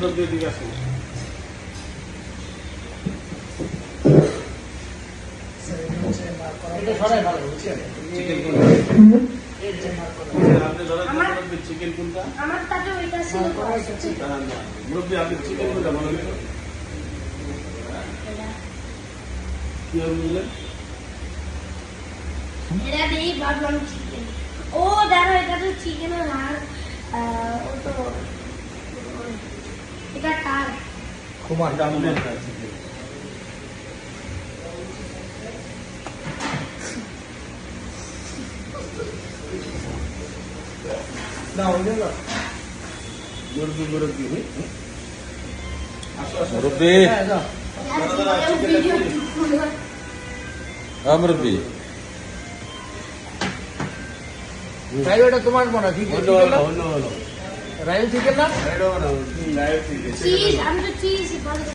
মুরব্বী দিকে আসুন। এটা সরাই ভালো বুঝছেন চিকেন কোনটা? এই যে মার করা আপনি ধরেন মুরব্বী চিকেন কোনটা? আমার তাতে ওইটা ছিল না, মুরব্বী আপনি চিকেন কোনটা বলেন তো? কিভাবে বুঝলেন? এটা দিয়েই ভাবলাম চিকেন। ও দেখো এটা তো চিকেনের হাড়। ও তো এটা কার? কুমার এটা আমাদের চিকেন। না ওই না মুরব্বী মুরব্বী আসো আসো মুরব্বী হ্যাঁ যাও মুরব্বী তাই ওটা তোমার মনে ঠিক অন্য হলো অন্য হলো রাইল চিকেন না এটা না লাইভ চিকেন চিজ, আমি তো চিজ